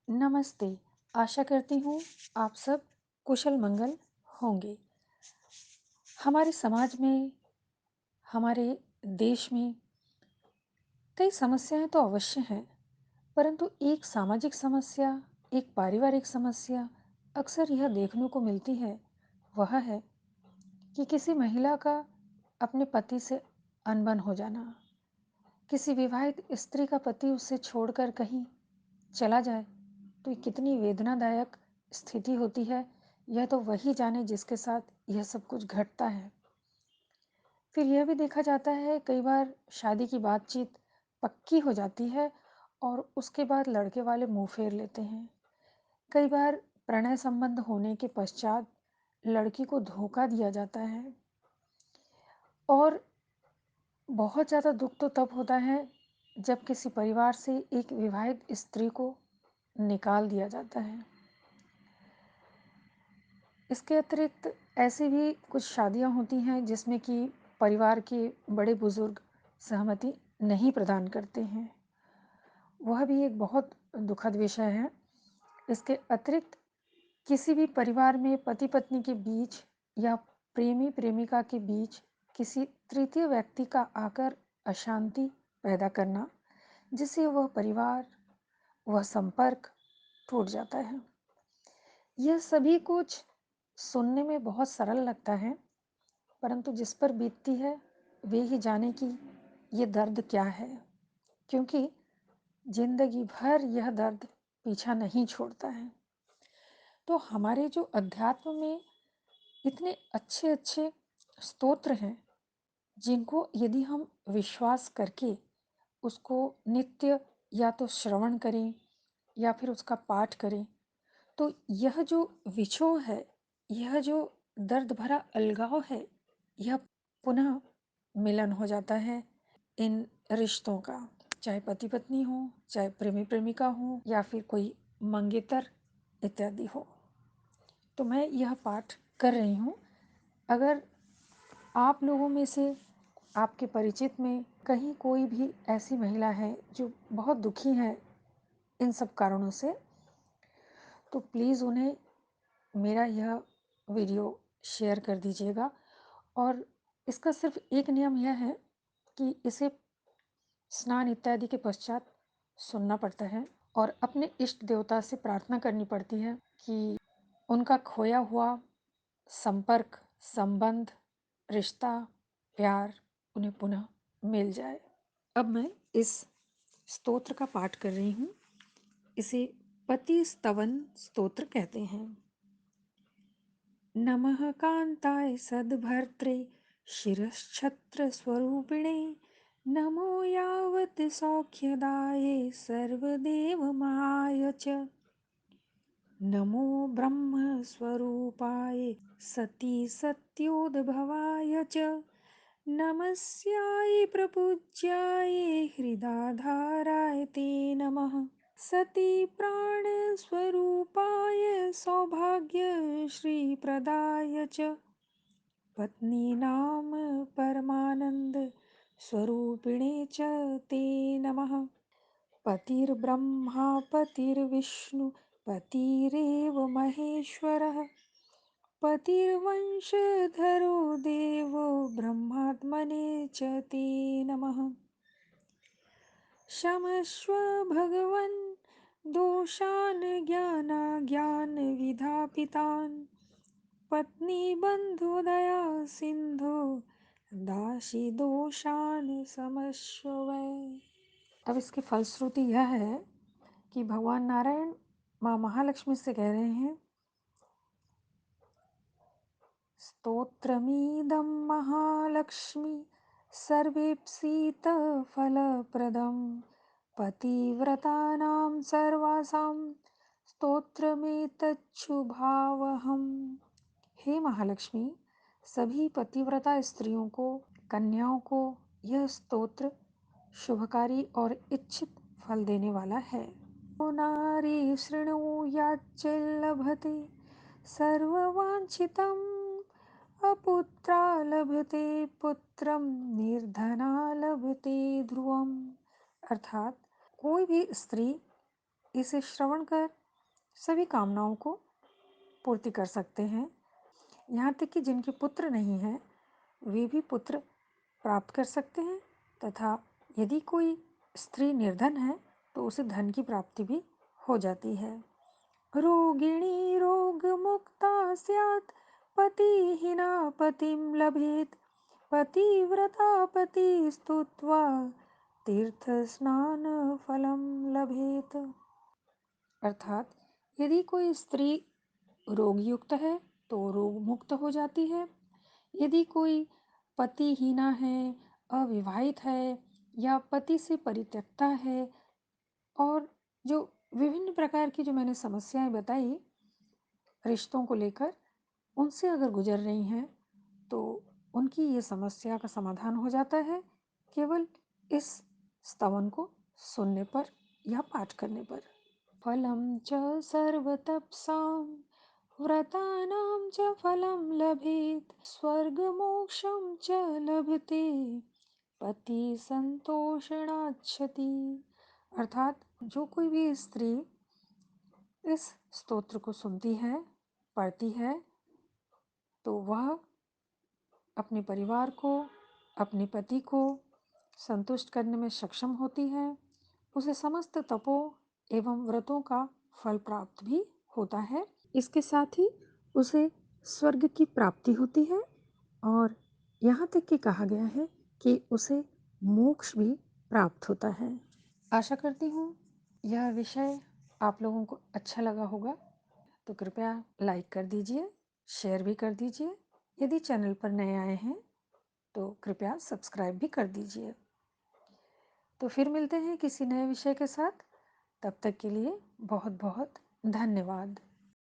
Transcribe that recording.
नमस्ते। आशा करती हूँ आप सब कुशल मंगल होंगे। हमारे समाज में, हमारे देश में कई समस्याएं तो अवश्य हैं, परंतु एक सामाजिक समस्या, एक पारिवारिक समस्या अक्सर यह देखने को मिलती है। वह है कि किसी महिला का अपने पति से अनबन हो जाना, किसी विवाहित स्त्री का पति उसे छोड़कर कहीं चला जाए तो ये कितनी वेदनादायक स्थिति होती है। यह तो वही जाने जिसके साथ यह सब कुछ घटता है। फिर यह भी देखा जाता है कई बार शादी की बातचीत पक्की हो जाती है और उसके बाद लड़के वाले मुंह फेर लेते हैं। कई बार प्रणय संबंध होने के पश्चात लड़की को धोखा दिया जाता है और बहुत ज़्यादा दुख तो तब होता है जब किसी परिवार से एक विवाहित स्त्री को निकाल दिया जाता है। इसके अतिरिक्त ऐसी भी कुछ शादियां होती हैं जिसमें कि परिवार के बड़े बुजुर्ग सहमति नहीं प्रदान करते हैं। वह भी एक बहुत दुखद विषय है। इसके अतिरिक्त किसी भी परिवार में पति पत्नी के बीच या प्रेमी प्रेमिका के बीच किसी तृतीय व्यक्ति का आकर अशांति पैदा करना, जिससे वह परिवार, वह संपर्क टूट जाता है। यह सभी कुछ सुनने में बहुत सरल लगता है, परंतु जिस पर बीतती है वे ही जाने कि ये दर्द क्या है, क्योंकि जिंदगी भर यह दर्द पीछा नहीं छोड़ता है। तो हमारे जो अध्यात्म में इतने अच्छे अच्छे स्तोत्र हैं, जिनको यदि हम विश्वास करके उसको नित्य या तो श्रवण करें या फिर उसका पाठ करें, तो यह जो विछोह है, यह जो दर्द भरा अलगाव है, यह पुनः मिलन हो जाता है इन रिश्तों का, चाहे पति पत्नी हो, चाहे प्रेमी प्रेमिका हो, या फिर कोई मंगेतर इत्यादि हो। तो मैं यह पाठ कर रही हूँ। अगर आप लोगों में से, आपके परिचित में कहीं कोई भी ऐसी महिला है जो बहुत दुखी है इन सब कारणों से, तो प्लीज़ उन्हें मेरा यह वीडियो शेयर कर दीजिएगा। और इसका सिर्फ एक नियम यह है कि इसे स्नान इत्यादि के पश्चात सुनना पड़ता है और अपने इष्ट देवता से प्रार्थना करनी पड़ती है कि उनका खोया हुआ संपर्क, संबंध, रिश्ता, प्यार उन्हें पुनः मिल जाए। अब मैं इस स्तोत्र का पाठ कर रही हूँ। इसे पति स्तवन स्तोत्र कहते हैं। नमः कांताय सद्भर्त्रे शिरश्छत्र स्वरूपिणे, नमो यावत् सौख्यदाये सर्वदेवमाय च, नमो ब्रह्मस्वरूपाय सती सत्योद्भवाय च, नमस्याय प्रपूज्याय हृदाधाराय ते नमः, सती प्राणस्वरूपाय सौभाग्यश्रीप्रदाय च, पत्नीनाम परमानंद स्वरूपिणे च ते नमः। पतिर्ब्रह्मा पतिर्विष्णु पतिरेव महेश्वरः, पतिर्वंशधरो देवो ब्रह्मात्मने च ते नमः। क्षमस्व भगवन् दोषान् ज्ञानाज्ञानविधापितान्, पत्नीबन्धुदया सिन्धो दासी दोषान् क्षमस्व वै। अब इसकी फलश्रुति यह है कि भगवान नारायण माँ महालक्ष्मी से कह रहे हैं, स्तोत्रमीदं महालक्ष्मी सर्वेप्सितः फलप्रदं, पतिव्रतानां सर्वासां स्तोत्रमेतच्छुभावहम्। हे महालक्ष्मी, सभी पतिव्रता स्त्रियों को, कन्याओं को यह स्तोत्र शुभकारी और इच्छित फल देने वाला है। ओ नारी शृणुयाच्च लभते सर्ववांछितम्, अपुत्रा लभते पुत्रम निर्धना लभते ध्रुवम। अर्थात कोई भी स्त्री इसे श्रवण कर सभी कामनाओं को पूर्ति कर सकते हैं। यहाँ तक कि जिनके पुत्र नहीं हैं वे भी पुत्र प्राप्त कर सकते हैं, तथा यदि कोई स्त्री निर्धन है तो उसे धन की प्राप्ति भी हो जाती है। रोगिणी रोग मुक्ता स्यात्, पतिहीना पतिं लभेत, पतिव्रता पति स्तुत्वा तीर्थ स्नान फलम लभेत। अर्थात यदि कोई स्त्री रोगयुक्त है तो रोग मुक्त हो जाती है। यदि कोई पतिहीना है, अविवाहित है या पति से परित्यक्ता है और जो विभिन्न प्रकार की जो मैंने समस्याएं बताई रिश्तों को लेकर, उनसे अगर गुजर रही हैं तो उनकी ये समस्या का समाधान हो जाता है केवल इस स्तवन को सुनने पर या पाठ करने पर। फलं च सर्वतपसां व्रतानां च फलं लभेत्, स्वर्गमोक्षं च लभते पति संतोषणाच्छति। अर्थात जो कोई भी स्त्री इस स्तोत्र को सुनती है, पढ़ती है, तो वह अपने परिवार को, अपने पति को संतुष्ट करने में सक्षम होती है। उसे समस्त तपों एवं व्रतों का फल प्राप्त भी होता है। इसके साथ ही उसे स्वर्ग की प्राप्ति होती है और यहाँ तक कि कहा गया है कि उसे मोक्ष भी प्राप्त होता है। आशा करती हूँ यह विषय आप लोगों को अच्छा लगा होगा, तो कृपया लाइक कर दीजिए, शेयर भी कर दीजिए। यदि चैनल पर नए आए हैं तो कृपया सब्सक्राइब भी कर दीजिए। तो फिर मिलते हैं किसी नए विषय के साथ। तब तक के लिए बहुत बहुत धन्यवाद।